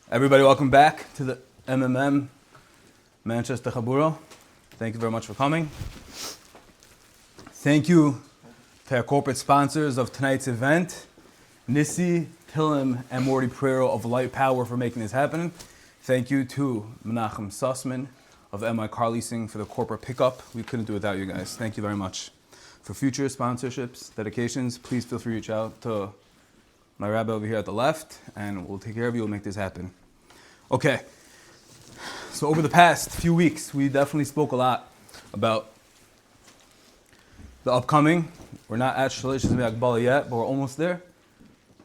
Everybody, welcome back to the MMM Manchester Chabura. Thank you very much for coming. Thank you to our corporate sponsors of tonight's event, Nissi, Tillim, and Morty Prero of Light Power for making this happen. Thank you to Menachem Sussman of MI Car Leasing for the corporate pickup. We couldn't do it without you guys. Thank you very much. For future sponsorships, dedications, please feel free to reach out to my rabbi over here at the left, and we'll take care of you. We'll make this happen. Okay. So over the past few weeks, we definitely spoke a lot about the upcoming. We're not at Shalish Akbala yet, but we're almost there.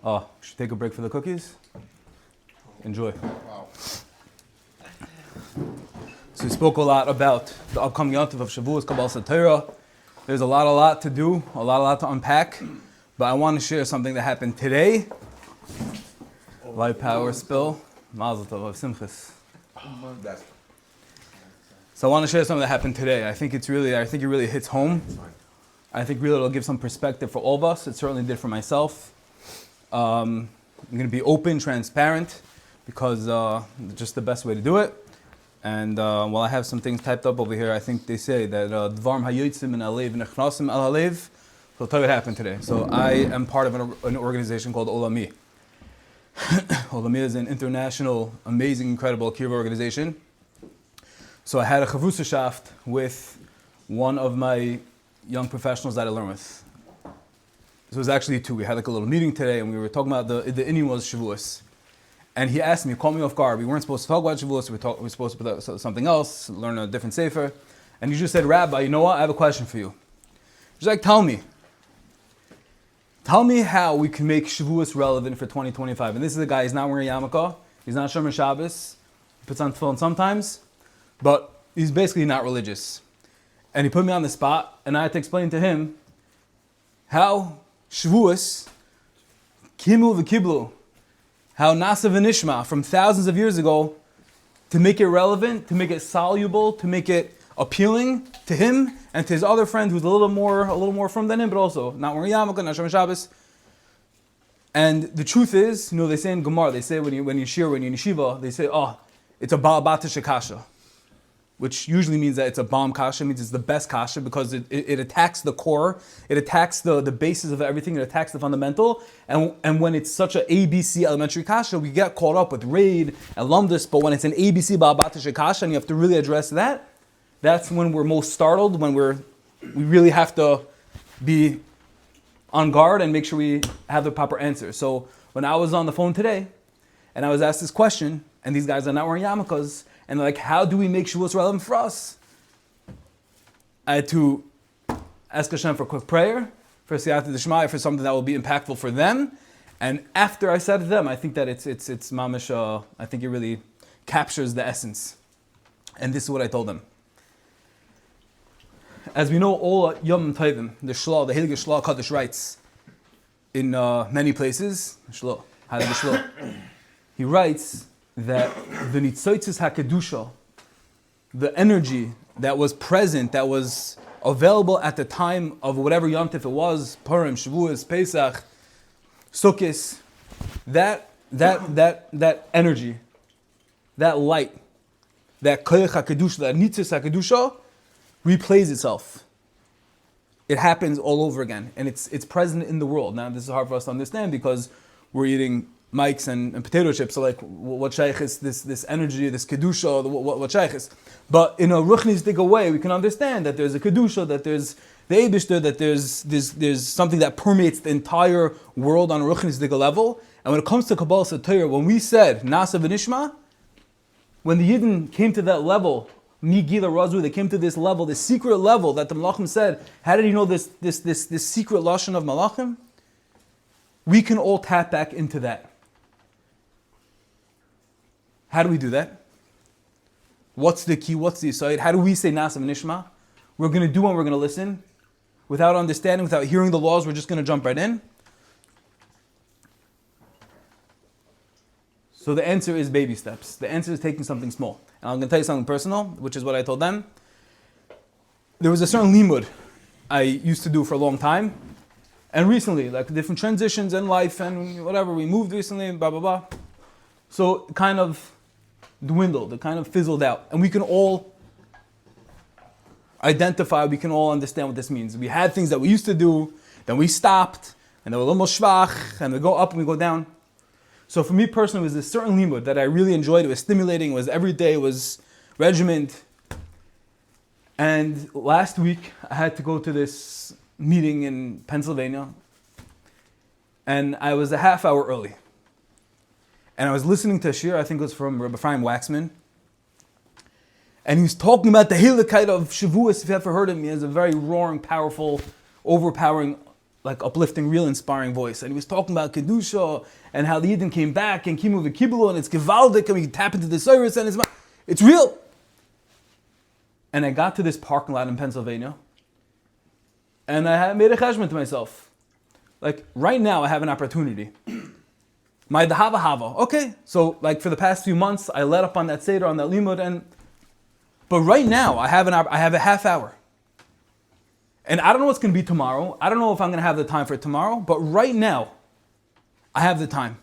Should take a break for the cookies? Enjoy. Wow. So we spoke a lot about the upcoming Yontif of Shavuos, Kabbalah Satira. There's a lot to do, a lot to unpack. But I want to share something that happened today. Light power spill. Mazel tov of Simchas. So I want to share something that happened today. I think it really hits home. I think really it'll give some perspective for all of us. It certainly did for myself. I'm going to be open, transparent, because just the best way to do it. And while I have some things typed up over here, I think they say that Dvarm hayotzim in alev nechnasim al alev. So I'll tell you what happened today. So I am part of an organization called Olami. Olami is an international, amazing, incredible kibbutz organization. So I had a chavrusa with one of my young professionals that I learn with. So it was actually two. We had like a little meeting today, and we were talking about the inning was Shavuos. And he asked me, caught me off guard. We weren't supposed to talk about Shavuos. We were supposed to put something else, learn a different sefer. And he just said, Rabbi, you know what? I have a question for you. He's like, tell me how we can make Shavuos relevant for 2025. And this is a guy, he's not wearing yarmulke, he's not Shomer Shabbos, he puts on tefillin sometimes, but he's basically not religious. And he put me on the spot, and I had to explain to him how Shavuos, Kimu v'Kiblu, how Nasa v'Nishma from thousands of years ago, to make it relevant, to make it soluble, to make it appealing to him and to his other friend who's a little more from than him, but also not wearing yarmulke, not Shomer Shabbos. And the truth is, they say in Gemara, they say when you're in yeshiva, they say, it's a Baal Batish kasha, which usually means that it's a bomb kasha, means it's the best kasha because it attacks the core, it attacks the basis of everything, it attacks the fundamental. And when it's such an ABC elementary kasha, we get caught up with raid and lumdus, but when it's an ABC Baal Batish kasha and you have to really address that, that's when we're most startled, when we really have to be on guard and make sure we have the proper answer. So when I was on the phone today, and I was asked this question, and these guys are not wearing yarmulkes, and they're like, how do we make Shavuos relevant for us? I had to ask Hashem for a quick prayer, for Siyata D'Shmaya, for something that will be impactful for them. And after I said to them, I think that it's mamish, I think it really captures the essence. And this is what I told them. As we know, all Yom Tovim, the Shlo, the Heilige Shlo Kaddish writes in many places, Shlo, Heilige Shlo, he writes that the Nitzoitzis HaKedusha, the energy that was present, that was available at the time of whatever Yom Tov it was, Purim, Shavuos, Pesach, Sukkot, that energy, that light, that Koyach HaKedusha, that Nitzis HaKedusha, replays itself. It happens all over again, and it's present in the world. Now, this is hard for us to understand because we're eating mics and potato chips. So, like, what shaykh is this energy, this kedusha? What shaykh is? But in a ruchnistic way, we can understand that there's a kedusha, that there's the Eibishter, that there's something that permeates the entire world on a ruchnistic level. And when it comes to Kabbalah Satira, when we said Nasa v'Nishma, when the Yidden came to that level, Migila Razu, they came to this level, this secret level that the Malachim said, how did he know this secret Lashon of Malachim? We can all tap back into that. How do we do that? What's the key? What's the side? How do we say Nasa v'Nishma? We're going to do and we're going to listen. Without understanding, without hearing the laws, we're just going to jump right in. So the answer is baby steps. The answer is taking something small. And I'm going to tell you something personal, which is what I told them. There was a certain limud I used to do for a long time. And recently, like different transitions in life and whatever, we moved recently, blah, blah, blah. So it kind of dwindled, it kind of fizzled out. And we can all identify, we can all understand what this means. We had things that we used to do, then we stopped, and they were a little more schwach, and we go up and we go down. So for me personally, it was a certain limud that I really enjoyed. It was stimulating, it was every day, it was regiment. And last week, I had to go to this meeting in Pennsylvania, and I was a half hour early. And I was listening to a shir, I think it was from Rabbi Ephraim Waxman, and he was talking about the hilakite of Shavuos. If you ever heard him, he has a very roaring, powerful, overpowering, like uplifting, real inspiring voice. And he was talking about Kedusha, and how the Yidden came back, and Kimu v'Kibulu, and it's Gevaldik, and we can tap into the service, and it's real. And I got to this parking lot in Pennsylvania, and I made a cheshbon to myself. Like, right now, I have an opportunity. My dahava hava. Okay, so like for the past few months, I let up on that seder, on that limud, but right now, I have a half hour. And I don't know what's going to be tomorrow. I don't know if I'm going to have the time for it tomorrow, but right now, I have the time.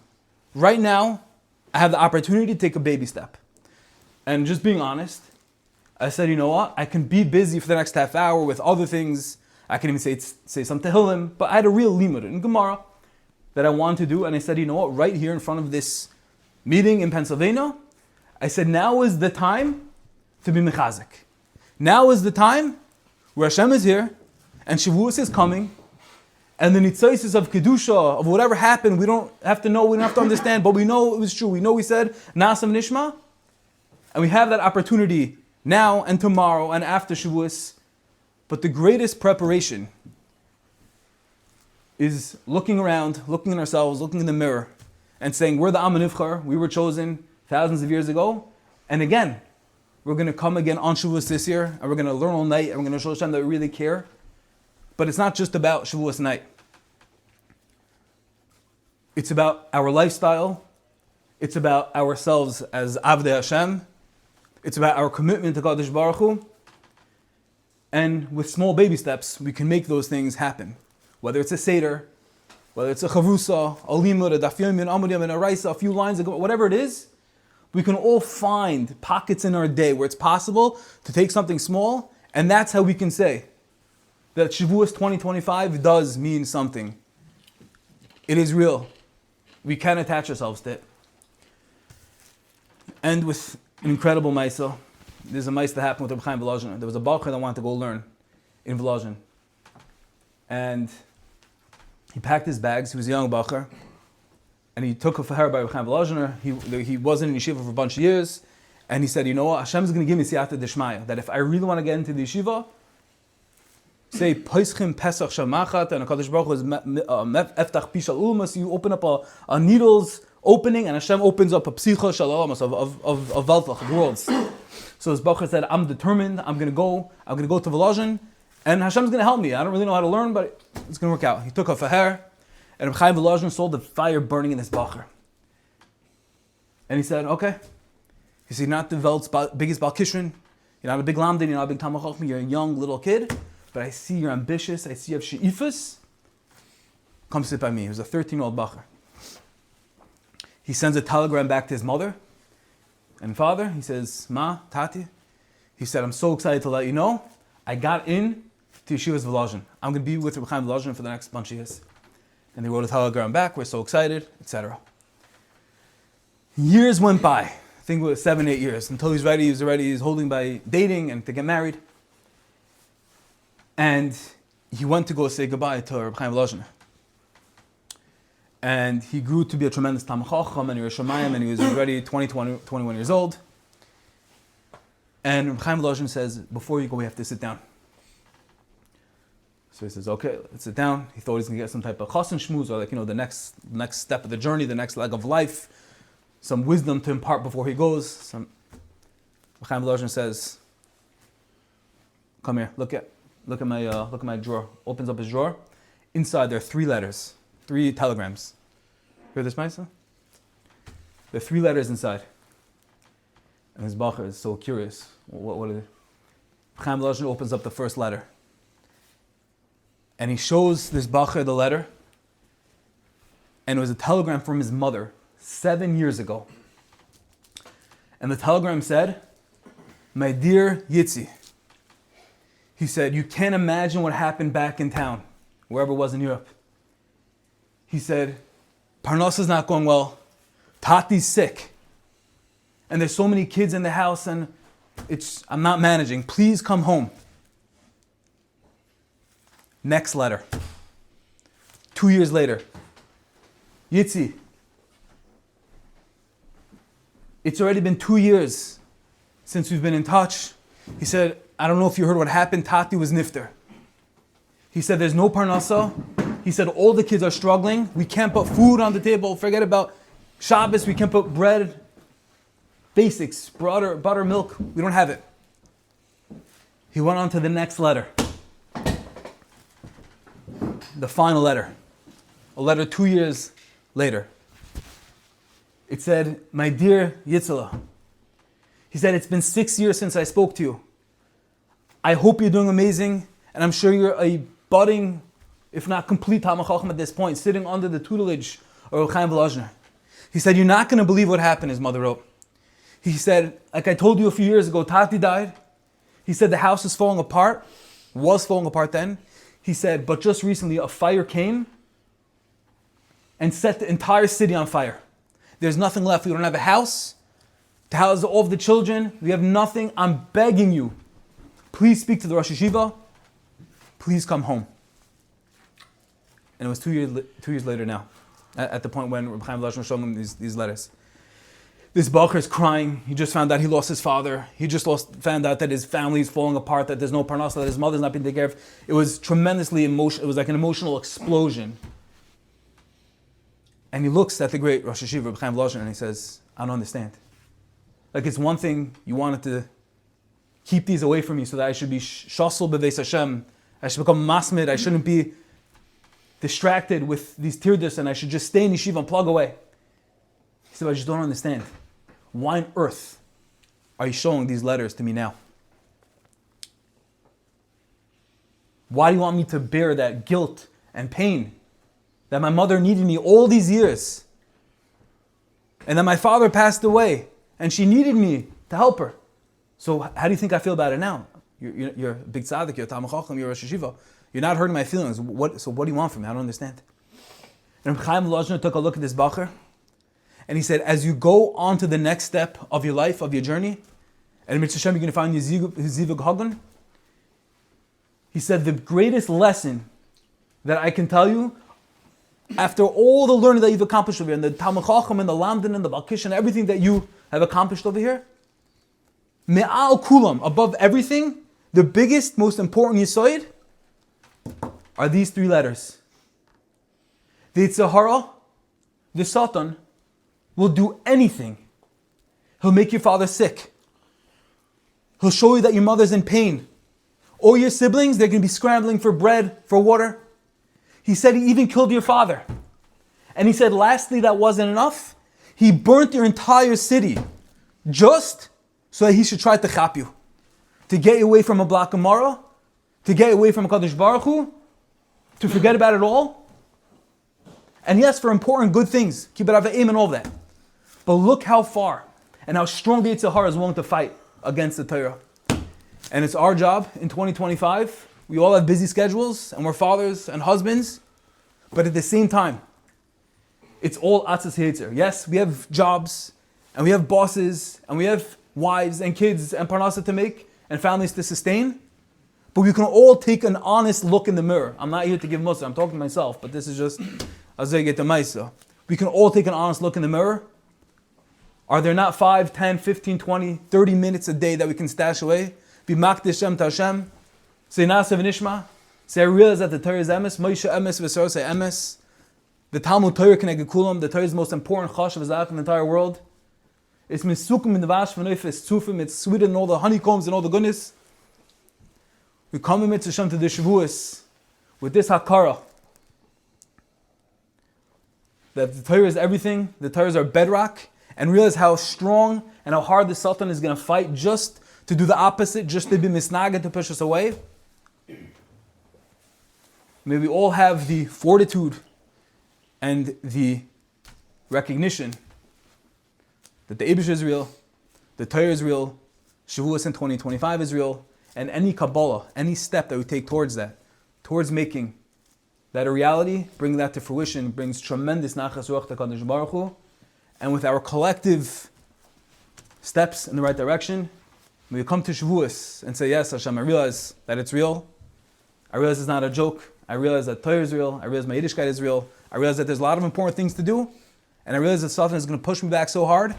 Right now, I have the opportunity to take a baby step. And just being honest, I said, you know what? I can be busy for the next half hour with other things. I can even say some tehillim, but I had a real limud in Gemara that I wanted to do, and I said, you know what? Right here in front of this meeting in Pennsylvania, I said, now is the time to be mechazik. Now is the time where Hashem is here, and Shavuos is coming, and the nitzaisis of Kedusha, of whatever happened, we don't have to know, we don't have to understand, but we know it was true. We know we said, Nasam Nishma, and we have that opportunity now and tomorrow and after Shavuos. But the greatest preparation is looking around, looking at ourselves, looking in the mirror, and saying, we're the Am HaNivchar, we were chosen thousands of years ago, and again, we're going to come again on Shavuos this year, and we're going to learn all night, and we're going to show Hashem that we really care. But it's not just about Shavuos night. It's about our lifestyle. It's about ourselves as Avdei Hashem. It's about our commitment to Kadosh Baruch Hu. And with small baby steps, we can make those things happen. Whether it's a Seder, whether it's a Chavrusa, a Limud, a Daf Yomi, an Amud Yom, and a Raisa, a few lines, whatever it is, we can all find pockets in our day where it's possible to take something small, and that's how we can say that Shavuos 2025 does mean something. It is real. We can attach ourselves to it. And with an incredible Maisa, there's a Maisa that happened with Reb Chaim Volozhin. There was a Baruch that wanted to go learn in Volozhin. And he packed his bags. He was a young Bacher. And he took a faher by Reb Chaim Volozhin. He wasn't in yeshiva for a bunch of years. And he said, you know what? Hashem is going to give me siyata d'shmaya. That if I really want to get into the yeshiva, say, Poischim Pesach Shamachat, and HaKadosh Baruch Hu is Eftach Pishal Ulmas, you open up a needle's opening, and Hashem opens up a psicha shal olamas of Veltlach, of worlds. So his Bacher said, I'm determined, I'm going to go to Volozhin, and Hashem's going to help me. I don't really know how to learn, but it's going to work out. He took a faher, and Reb Chaim Volozhin saw the fire burning in his Bacher. And he said, okay. You see, not the Welt's biggest Baal Kishrin, you're not a big Lamdin, you're not a big Talmid Chacham, you're a young little kid, but I see you're ambitious, I see you have she'ifas. Come sit by me. He was a 13-year-old Bacher. He sends a telegram back to his mother and father. He says, Ma, Tati. He said, I'm so excited to let you know, I got in to Yeshiva's Volozhin. I'm going to be with Reb Chaim Volozhin for the next bunch of years. And they wrote a telegram back, we're so excited, etc. Years went by. I think it was 7-8 years, until he's ready. He's holding by dating and to get married. And he went to go say goodbye to Reb Chaim Volozhin. And he grew to be a tremendous Talmid Chacham and Yiras Shamayim, and he was already 21 years old. And Reb Chaim Volozhin says, before you go, we have to sit down. So he says, okay, let's sit down. He thought he was going to get some type of chassan shmuz, or the next step of the journey, the next leg of life, some wisdom to impart before he goes. Reb Chaim Volozhin says, come here, look at my drawer. Opens up his drawer. Inside there are 3 letters, 3 telegrams. Hear this, Maisa? There are 3 letters inside. And his Bacher is so curious. What is it? Chaim Volozhin opens up the first letter. And he shows this Bacher the letter. And it was a telegram from his mother 7 years ago. And the telegram said, "My dear Yitzi," he said, "you can't imagine what happened back in town, wherever it was in Europe." He said, "Parnasa's not going well. Tati's sick. And there's so many kids in the house and I'm not managing. Please come home." Next letter. 2 years later. "Yitzi, it's already been 2 years since we've been in touch." He said, "I don't know if you heard what happened. Tati was nifter." He said, "There's no parnasa." He said, "All the kids are struggling. We can't put food on the table. Forget about Shabbos. We can't put bread. Basics, butter, milk. We don't have it." He went on to the next letter. The final letter. A letter 2 years later. It said, "My dear Yitzhak," he said, "it's been 6 years since I spoke to you. I hope you're doing amazing, and I'm sure you're a budding, if not complete Talmid Chacham at this point, sitting under the tutelage of Reb Chaim Volozhiner." He said, "You're not going to believe what happened," his mother wrote. He said, "Like I told you a few years ago, Tati died." He said, "The house is falling apart, was falling apart then." He said, "But just recently a fire came and set the entire city on fire. There's nothing left. We don't have a house to house all of the children. We have nothing. I'm begging you, please speak to the Rosh Yeshiva. Please come home." And it was 2 years later now, at the point when Reb Chaim Volozhiner was showing him these letters. This Bacher is crying. He just found out he lost his father. He just found out that his family is falling apart, that there's no parnasa, that his mother's not being taken care of. It was tremendously emotional. It was like an emotional explosion. And he looks at the great Rosh Yeshiva, Reb Chaim Volozhiner, and he says, "I don't understand. Like, it's one thing you wanted to keep these away from me so that I should be shasol b'veis Hashem. I should become masmid. I shouldn't be distracted with these tirdas, and I should just stay in yeshiva and plug away." He said, "I just don't understand. Why on earth are you showing these letters to me now? Why do you want me to bear that guilt and pain that my mother needed me all these years, and that my father passed away and she needed me to help her? So how do you think I feel about it now? You're a big tzaddik, you're a Talmid Chacham, you're a Rosh Yeshiva. You're not hurting my feelings. So what do you want from me? I don't understand." And Reb Chaim Volozhiner took a look at this Bacher, and he said, "As you go on to the next step of your life, of your journey, and Mitzvah Hashem, you're going to find your Zivug Hagun," he said, "the greatest lesson that I can tell you, after all the learning that you've accomplished over here, and the Talmid Chacham, and the Lamdan, and the Balkish, and everything that you have accomplished over here, Me'al Kulam, above everything, the biggest, most important Yisoid are these 3 letters. The Yetzer Hara, the Satan, will do anything. He'll make your father sick. He'll show you that your mother's in pain. All your siblings, they're going to be scrambling for bread, for water." He said he even killed your father. And he said, lastly, that wasn't enough. He burnt your entire city just so that he should try to chap you, to get you away from a Black Gemara, to get you away from Kadosh Baruch Hu, to forget about it all. And yes, for important good things, keep it out of aim and all that. But look how far and how strong the Yetzer Hara is willing to fight against the Torah. And it's our job in 2025. We all have busy schedules, and we're fathers and husbands. But at the same time, it's all atzas yetzer. Yes, we have jobs, and we have bosses, and we have wives and kids and parnasa to make, and families to sustain. But we can all take an honest look in the mirror. I'm not here to give mussar, I'm talking to myself, but this is just azay the maisa. We can all take an honest look in the mirror. Are there not 5, 10, 15, 20, 30 minutes a day that we can stash away? Be makdish Shem to Hashem. Say Nasa v'nishma. Say I realize that the Torah is emes. Moshe emes v'sor say emes. The Talmud Torah Keneged Kulam. The Torah is the most important chashav zak in the entire world. It's misukum in the vash v'noifes tzufim. It's sweeter than all the honeycombs and all the goodness. We come in Mitzvah Hashem to the Shavuos with this hakara that the Torah is everything. The Torah is our bedrock, and realize how strong and how hard the Sultan is going to fight just to do the opposite, just to be misnaged, to push us away. May we all have the fortitude and the recognition that the Eibush Israel, the Torah is real, Shavuos in 2025 is real, and any Kabbalah, any step that we take towards that, towards making that a reality, bringing that to fruition, brings tremendous nachas ruach to Kadosh Baruch Hu. And with our collective steps in the right direction, when we come to Shavuos and say, yes, Hashem, I realize that it's real. I realize it's not a joke. I realize that Torah is real. I realize my Yiddishkeit is real. I realize that there's a lot of important things to do. And I realize that Satan is going to push me back so hard.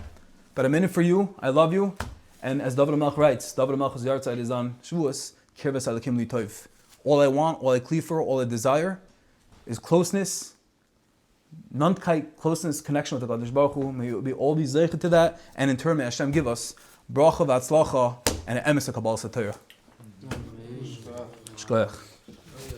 But I'm in it for you. I love you. And as David HaMelech writes, David HaMelech's yahrzeit is on Shavuos, Kirves Alekim Li Tov. All I want, all I cleave for, all I desire is closeness, closeness, connection with the Kadosh Baruch Hu. May we be all be zeicha to that, and in turn may Hashem give us bracha v'atzlacha and an emes HaKabbalah Torah. Shkoyach.